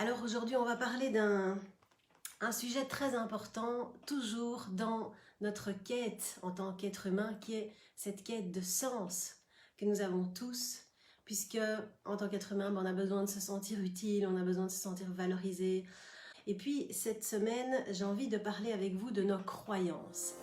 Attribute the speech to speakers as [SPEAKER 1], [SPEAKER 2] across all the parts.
[SPEAKER 1] Alors aujourd'hui, on va parler d'un sujet très important, toujours dans notre quête en tant qu'être humain, qui est cette quête de sens que nous avons tous, puisque en tant qu'être humain, on a besoin de se sentir utile, on a besoin de se sentir valorisé. Et puis cette semaine, j'ai envie de parler avec vous de nos croyances.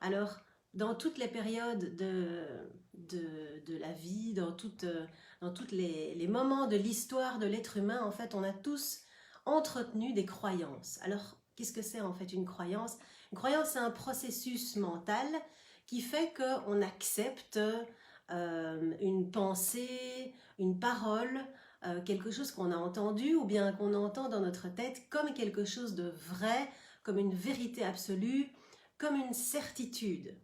[SPEAKER 1] Alors, dans toutes les périodes de la vie, dans tous les moments de l'histoire de l'être humain, en fait, on a tous entretenu des croyances. Alors, qu'est-ce que c'est en fait une croyance? Une croyance, c'est un processus mental qui fait qu'on accepte une pensée, une parole, quelque chose qu'on a entendu ou bien qu'on entend dans notre tête comme quelque chose de vrai, comme une vérité absolue, comme une certitude.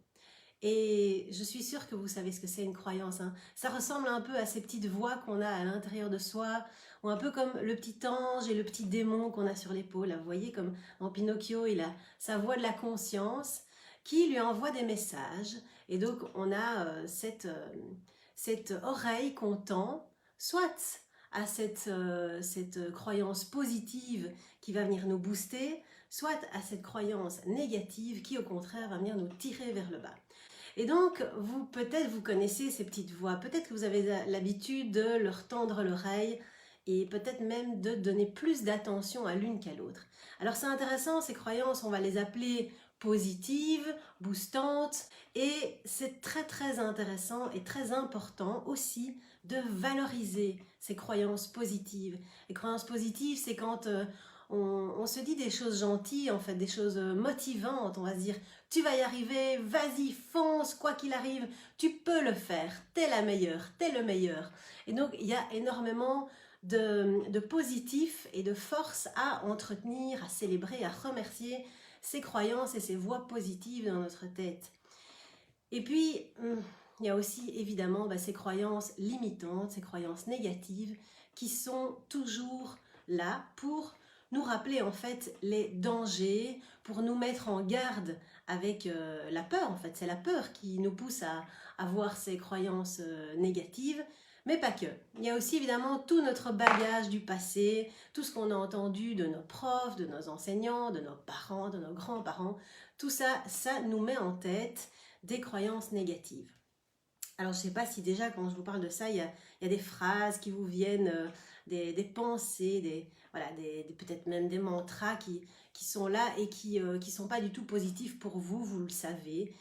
[SPEAKER 1] Et je suis sûre que vous savez ce que c'est une croyance. Hein. Ça ressemble un peu à ces petites voix qu'on a à l'intérieur de soi, ou un peu comme le petit ange et le petit démon qu'on a sur l'épaule. Vous voyez, comme en Pinocchio, il a sa voix de la conscience qui lui envoie des messages. Et donc, on a cette oreille qu'on tend, soit à cette croyance positive qui va venir nous booster, soit à cette croyance négative qui au contraire va venir nous tirer vers le bas. Et donc, peut-être vous connaissez ces petites voix, peut-être que vous avez l'habitude de leur tendre l'oreille et peut-être même de donner plus d'attention à l'une qu'à l'autre. Alors c'est intéressant, ces croyances, on va les appeler positives, boostantes, et c'est très intéressant et très important aussi de valoriser ces croyances positives. Les croyances positives, c'est quand on se dit des choses gentilles, en fait, des choses motivantes. On va se dire, tu vas y arriver, vas-y, fonce, quoi qu'il arrive, tu peux le faire, t'es la meilleure, t'es le meilleur. Et donc, il y a énormément de positif et de force à entretenir, à célébrer, à remercier ces croyances et ces voix positives dans notre tête. Et puis, il y a aussi évidemment ces croyances limitantes, ces croyances négatives qui sont toujours là pour nous rappeler en fait les dangers, pour nous mettre en garde avec la peur. En fait, c'est la peur qui nous pousse à avoir ces croyances négatives, mais pas que. Il y a aussi évidemment tout notre bagage du passé, tout ce qu'on a entendu de nos profs, de nos enseignants, de nos parents, de nos grands-parents. Tout ça, ça nous met en tête des croyances négatives. Alors, je ne sais pas si déjà, quand je vous parle de ça, il y a des phrases qui vous viennent, des pensées, peut-être même des mantras qui sont là et qui ne sont pas du tout positifs pour vous, vous le savez.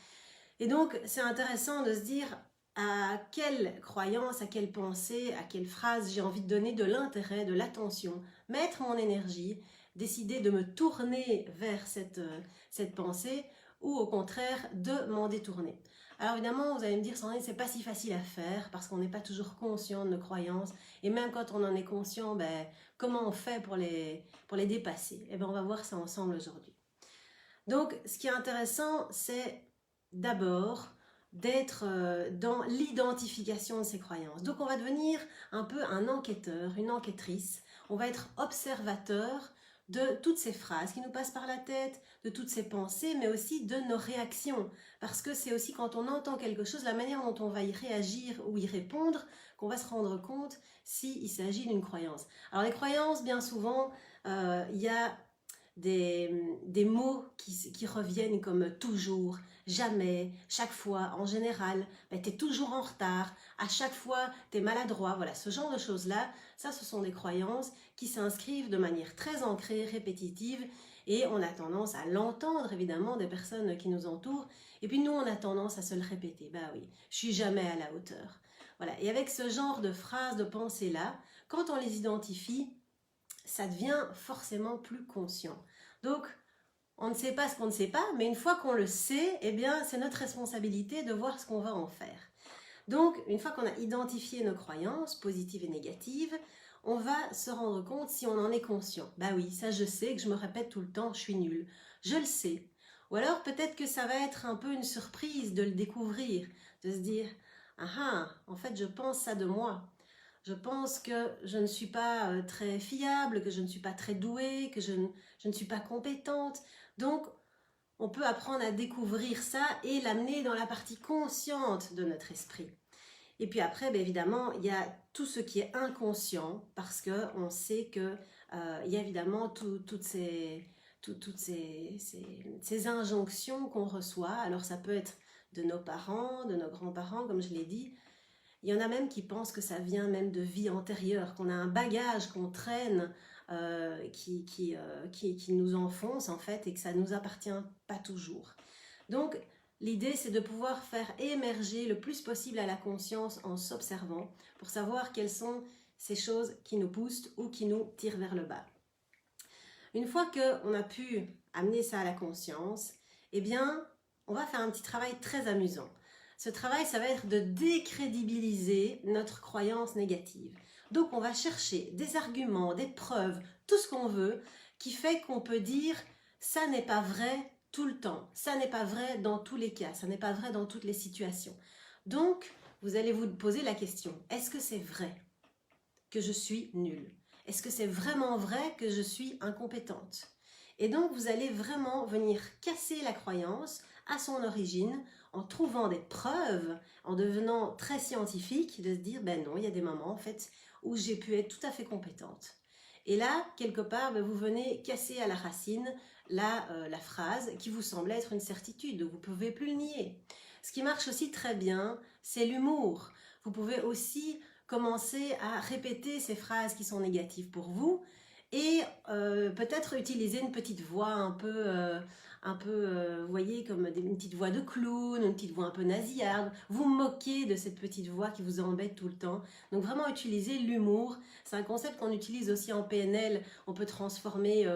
[SPEAKER 1] Et donc, c'est intéressant de se dire à quelle croyance, à quelle pensée, à quelle phrase j'ai envie de donner de l'intérêt, de l'attention, mettre mon énergie, décider de me tourner vers cette pensée ou au contraire de m'en détourner. Alors évidemment, vous allez me dire, Sandrine, c'est pas si facile à faire parce qu'on n'est pas toujours conscient de nos croyances. Et même quand on en est conscient, comment on fait pour les dépasser? Eh bien, on va voir ça ensemble aujourd'hui. Donc, ce qui est intéressant, c'est d'abord d'être dans l'identification de ces croyances. Donc, on va devenir un peu un enquêteur, une enquêtrice. On va être observateur de toutes ces phrases qui nous passent par la tête, de toutes ces pensées, mais aussi de nos réactions. Parce que c'est aussi quand on entend quelque chose, la manière dont on va y réagir ou y répondre, qu'on va se rendre compte s'il s'agit d'une croyance. Alors les croyances, bien souvent, il y a des mots qui reviennent comme toujours, jamais, chaque fois, en général, tu es toujours en retard, à chaque fois tu es maladroit, voilà, ce genre de choses-là, ça ce sont des croyances qui s'inscrivent de manière très ancrée, répétitive, et on a tendance à l'entendre évidemment des personnes qui nous entourent, et puis nous on a tendance à se le répéter, bah oui, je suis jamais à la hauteur. Voilà, et avec ce genre de phrases, de pensées-là, quand on les identifie, ça devient forcément plus conscient. Donc, on ne sait pas ce qu'on ne sait pas, mais une fois qu'on le sait, eh bien, c'est notre responsabilité de voir ce qu'on va en faire. Donc, une fois qu'on a identifié nos croyances, positives et négatives, on va se rendre compte si on en est conscient. Bah oui, ça je sais que je me répète tout le temps, je suis nulle. Je le sais. Ou alors peut-être que ça va être un peu une surprise de le découvrir, de se dire « Ah ah, en fait je pense ça de moi ». Je pense que je ne suis pas très fiable, que je ne suis pas très douée, que je ne suis pas compétente. Donc, on peut apprendre à découvrir ça et l'amener dans la partie consciente de notre esprit. Et puis après, bien évidemment, il y a tout ce qui est inconscient, parce qu'on sait qu'il y a évidemment toutes ces injonctions qu'on reçoit. Alors ça peut être de nos parents, de nos grands-parents, comme je l'ai dit. Il y en a même qui pensent que ça vient même de vie antérieure, qu'on a un bagage qu'on traîne qui nous enfonce en fait et que ça ne nous appartient pas toujours. Donc l'idée c'est de pouvoir faire émerger le plus possible à la conscience en s'observant pour savoir quelles sont ces choses qui nous boostent ou qui nous tirent vers le bas. Une fois qu'on a pu amener ça à la conscience, eh bien on va faire un petit travail très amusant. Ce travail, ça va être de décrédibiliser notre croyance négative. Donc, on va chercher des arguments, des preuves, tout ce qu'on veut, qui fait qu'on peut dire « ça n'est pas vrai tout le temps, ça n'est pas vrai dans tous les cas, ça n'est pas vrai dans toutes les situations ». Donc, vous allez vous poser la question « est-ce que c'est vrai que je suis nulle? Est-ce que c'est vraiment vrai que je suis incompétente ?» Et donc, vous allez vraiment venir casser la croyance à son origine en trouvant des preuves, en devenant très scientifique, de se dire, ben non, il y a des moments en fait où j'ai pu être tout à fait compétente. Et là, quelque part, ben, vous venez casser à la racine la phrase qui vous semble être une certitude, vous ne pouvez plus le nier. Ce qui marche aussi très bien, c'est l'humour. Vous pouvez aussi commencer à répéter ces phrases qui sont négatives pour vous et peut-être utiliser une petite voix un peu vous voyez, comme une petite voix de clown, une petite voix un peu nasillarde. Vous moquez de cette petite voix qui vous embête tout le temps. Donc vraiment utiliser l'humour. C'est un concept qu'on utilise aussi en PNL. On peut transformer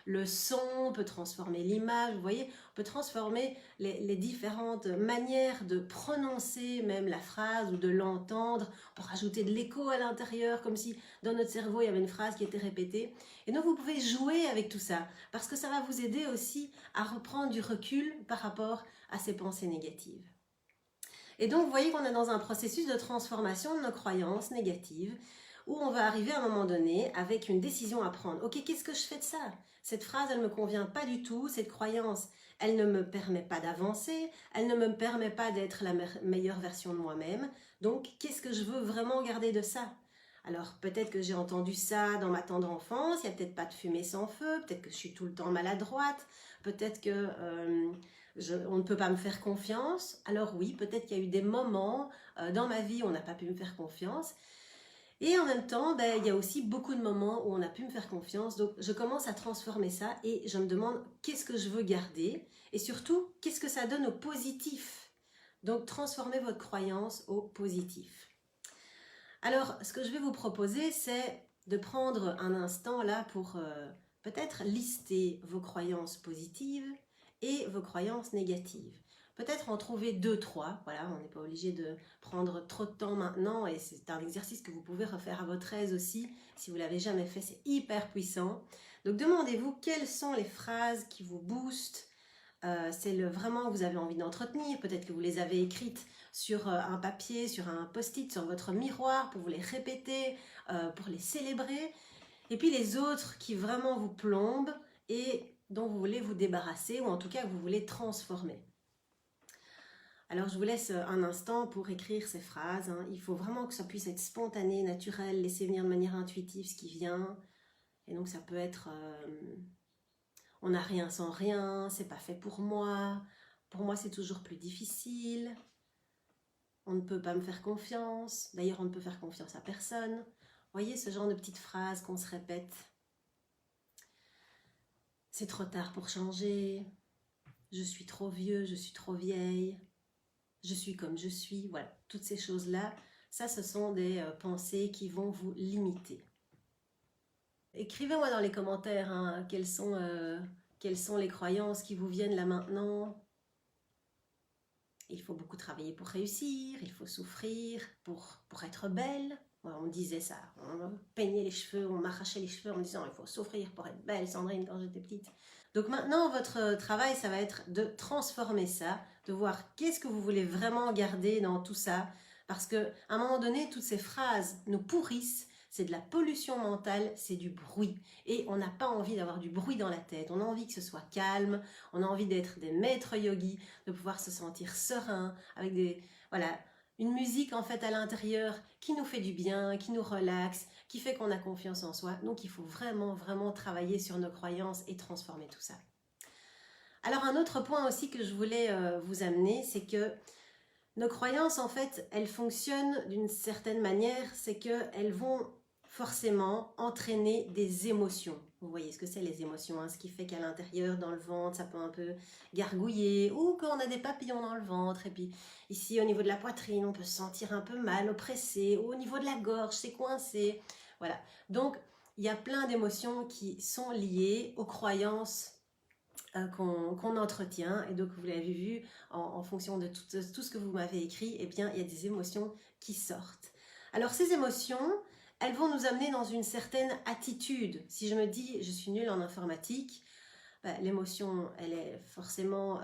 [SPEAKER 1] le son, on peut transformer l'image, vous voyez. On peut transformer les différentes manières de prononcer même la phrase ou de l'entendre. On peut rajouter de l'écho à l'intérieur, comme si dans notre cerveau il y avait une phrase qui était répétée. Et donc vous pouvez jouer avec tout ça, parce que ça va vous aider aussi à reprendre du recul par rapport à ces pensées négatives. Et donc vous voyez qu'on est dans un processus de transformation de nos croyances négatives, où on va arriver à un moment donné avec une décision à prendre. Ok, qu'est-ce que je fais de ça? Cette phrase, elle ne me convient pas du tout, cette croyance, elle ne me permet pas d'avancer, elle ne me permet pas d'être la meilleure version de moi-même. Donc, qu'est-ce que je veux vraiment garder de ça? Alors, peut-être que j'ai entendu ça dans ma tendre enfance, il n'y a peut-être pas de fumée sans feu, peut-être que je suis tout le temps maladroite, peut-être que on ne peut pas me faire confiance. Alors oui, peut-être qu'il y a eu des moments dans ma vie où on n'a pas pu me faire confiance. Et en même temps, ben, il y a aussi beaucoup de moments où on a pu me faire confiance. Donc, je commence à transformer ça et je me demande qu'est-ce que je veux garder et surtout, qu'est-ce que ça donne au positif. Donc, transformez votre croyance au positif. Alors, ce que je vais vous proposer, c'est de prendre un instant là pour peut-être lister vos croyances positives et vos croyances négatives. Peut-être en trouver 2, 3, voilà, on n'est pas obligé de prendre trop de temps maintenant et c'est un exercice que vous pouvez refaire à votre aise aussi, si vous ne l'avez jamais fait, c'est hyper puissant. Donc demandez-vous quelles sont les phrases qui vous boostent, c'est vraiment que vous avez envie d'entretenir, peut-être que vous les avez écrites sur un papier, sur un post-it, sur votre miroir, pour vous les répéter, pour les célébrer. Et puis les autres qui vraiment vous plombent et dont vous voulez vous débarrasser, ou en tout cas que vous voulez transformer. Alors je vous laisse un instant pour écrire ces phrases. Il faut vraiment que ça puisse être spontané, naturel, laisser venir de manière intuitive ce qui vient. Et donc ça peut être on n'a rien sans rien, c'est pas fait pour moi c'est toujours plus difficile, on ne peut pas me faire confiance, d'ailleurs on ne peut faire confiance à personne. Vous voyez ce genre de petites phrases qu'on se répète. C'est trop tard pour changer, je suis trop vieux, je suis trop vieille, je suis comme je suis, voilà, toutes ces choses-là, ça ce sont des pensées qui vont vous limiter. Écrivez-moi dans les commentaires quelles sont les croyances qui vous viennent là maintenant. Il faut beaucoup travailler pour réussir, il faut souffrir pour être belle. On me disait ça, on me peignait les cheveux, on m'arrachait les cheveux en me disant il faut souffrir pour être belle, Sandrine, quand j'étais petite. Donc maintenant, votre travail, ça va être de transformer ça, de voir qu'est-ce que vous voulez vraiment garder dans tout ça, Parce qu'à un moment donné, toutes ces phrases nous pourrissent, c'est de la pollution mentale, c'est du bruit. Et on n'a pas envie d'avoir du bruit dans la tête, on a envie que ce soit calme, on a envie d'être des maîtres yogis, de pouvoir se sentir serein, avec voilà, une musique en fait à l'intérieur qui nous fait du bien, qui nous relaxe, qui fait qu'on a confiance en soi. Donc il faut vraiment, vraiment travailler sur nos croyances et transformer tout ça. Alors un autre point aussi que je voulais vous amener, c'est que nos croyances, en fait, elles fonctionnent d'une certaine manière, c'est qu'elles vont forcément entraîner des émotions. Vous voyez ce que c'est les émotions, hein, ce qui fait qu'à l'intérieur, dans le ventre, ça peut un peu gargouiller, ou qu'on a des papillons dans le ventre, et puis ici, au niveau de la poitrine, on peut se sentir un peu mal, oppressé, ou au niveau de la gorge, c'est coincé. Voilà. Donc, il y a plein d'émotions qui sont liées aux croyances qu'on entretient. Et donc, vous l'avez vu, en fonction de tout ce que vous m'avez écrit, eh bien, il y a des émotions qui sortent. Alors, ces émotions, elles vont nous amener dans une certaine attitude. Si je me dis, je suis nulle en informatique, l'émotion, elle est forcément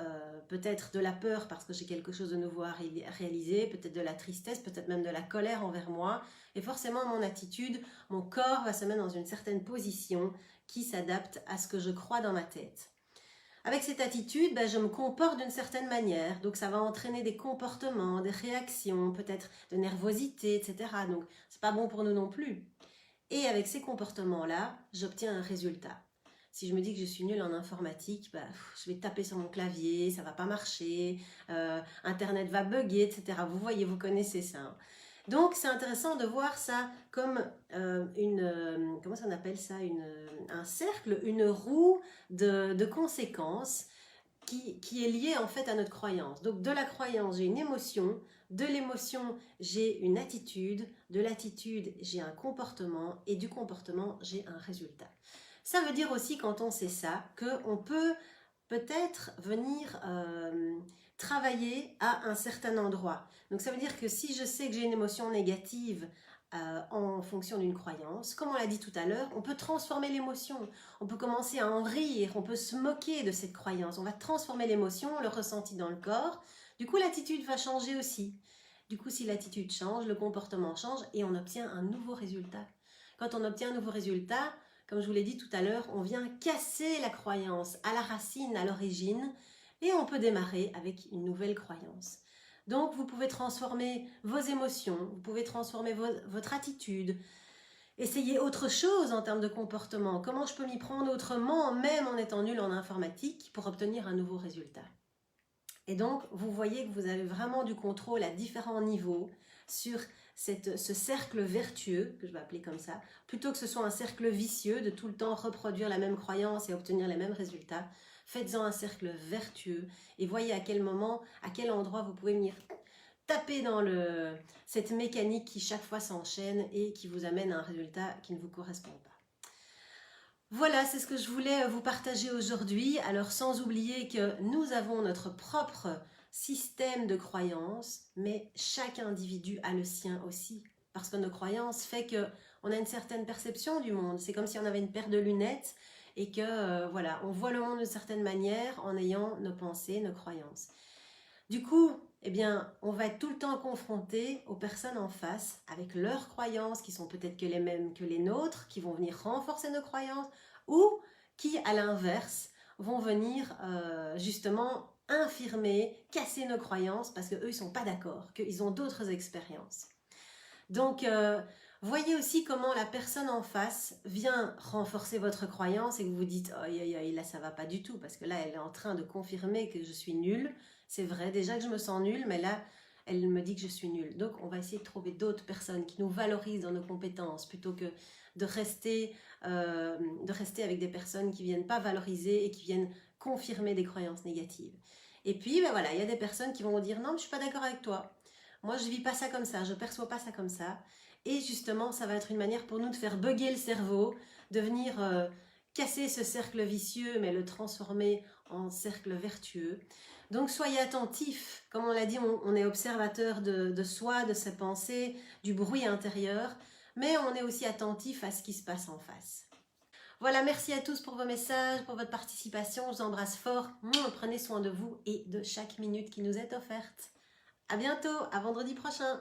[SPEAKER 1] peut-être de la peur parce que j'ai quelque chose de nouveau à réaliser, peut-être de la tristesse, peut-être même de la colère envers moi. Et forcément, mon attitude, mon corps va se mettre dans une certaine position qui s'adapte à ce que je crois dans ma tête. Avec cette attitude, je me comporte d'une certaine manière, donc ça va entraîner des comportements, des réactions, peut-être de nervosité, etc. Donc c'est pas bon pour nous non plus. Et avec ces comportements-là, j'obtiens un résultat. Si je me dis que je suis nulle en informatique, je vais taper sur mon clavier, ça va pas marcher, Internet va bugger, etc. Vous voyez, vous connaissez ça. Hein. Donc c'est intéressant de voir ça comme comment ça on appelle ça, un cercle, une roue de conséquences qui est liée en fait à notre croyance. Donc de la croyance, j'ai une émotion, de l'émotion, j'ai une attitude, de l'attitude, j'ai un comportement et du comportement, j'ai un résultat. Ça veut dire aussi quand on sait ça qu'on peut peut-être venir travailler à un certain endroit. Donc ça veut dire que si je sais que j'ai une émotion négative en fonction d'une croyance, comme on l'a dit tout à l'heure, on peut transformer l'émotion, on peut commencer à en rire, on peut se moquer de cette croyance, on va transformer l'émotion, le ressenti dans le corps, du coup l'attitude va changer aussi. Du coup si l'attitude change, le comportement change et on obtient un nouveau résultat. Quand on obtient un nouveau résultat, comme je vous l'ai dit tout à l'heure, on vient casser la croyance à la racine, à l'origine, et on peut démarrer avec une nouvelle croyance. Donc, vous pouvez transformer vos émotions, vous pouvez transformer votre attitude, essayer autre chose en termes de comportement. Comment je peux m'y prendre autrement, même en étant nul en informatique, pour obtenir un nouveau résultat. Et donc, vous voyez que vous avez vraiment du contrôle à différents niveaux sur ce cercle vertueux, que je vais appeler comme ça, plutôt que ce soit un cercle vicieux de tout le temps reproduire la même croyance et obtenir les mêmes résultats. Faites-en un cercle vertueux et voyez à quel moment, à quel endroit vous pouvez venir taper dans cette mécanique qui chaque fois s'enchaîne et qui vous amène à un résultat qui ne vous correspond pas. Voilà, c'est ce que je voulais vous partager aujourd'hui. Alors sans oublier que nous avons notre propre système de croyances, mais chaque individu a le sien aussi. Parce que nos croyances fait qu'on a une certaine perception du monde. C'est comme si on avait une paire de lunettes et que voilà, on voit le monde d'une certaine manière en ayant nos pensées, nos croyances. Du coup, eh bien, on va être tout le temps confronté aux personnes en face avec leurs croyances qui sont peut-être que les mêmes que les nôtres, qui vont venir renforcer nos croyances ou qui, à l'inverse, vont venir justement infirmer, casser nos croyances parce qu'eux, ils ne sont pas d'accord, qu'ils ont d'autres expériences. Donc, voyez aussi comment la personne en face vient renforcer votre croyance et que vous vous dites « Oh, là, ça ne va pas du tout » parce que là, elle est en train de confirmer que je suis nulle. C'est vrai, déjà que je me sens nulle, mais là, elle me dit que je suis nulle. Donc, on va essayer de trouver d'autres personnes qui nous valorisent dans nos compétences plutôt que de rester avec des personnes qui ne viennent pas valoriser et qui viennent confirmer des croyances négatives. Et puis, voilà, il y a des personnes qui vont dire « Non, je ne suis pas d'accord avec toi. Moi, je ne vis pas ça comme ça, je ne perçois pas ça comme ça. » Et justement, ça va être une manière pour nous de faire bugger le cerveau, de venir casser ce cercle vicieux, mais le transformer en cercle vertueux. Donc, soyez attentifs. Comme on l'a dit, on est observateur de soi, de ses pensées, du bruit intérieur, mais on est aussi attentif à ce qui se passe en face. Voilà, merci à tous pour vos messages, pour votre participation. Je vous embrasse fort. Prenez soin de vous et de chaque minute qui nous est offerte. À bientôt, à vendredi prochain.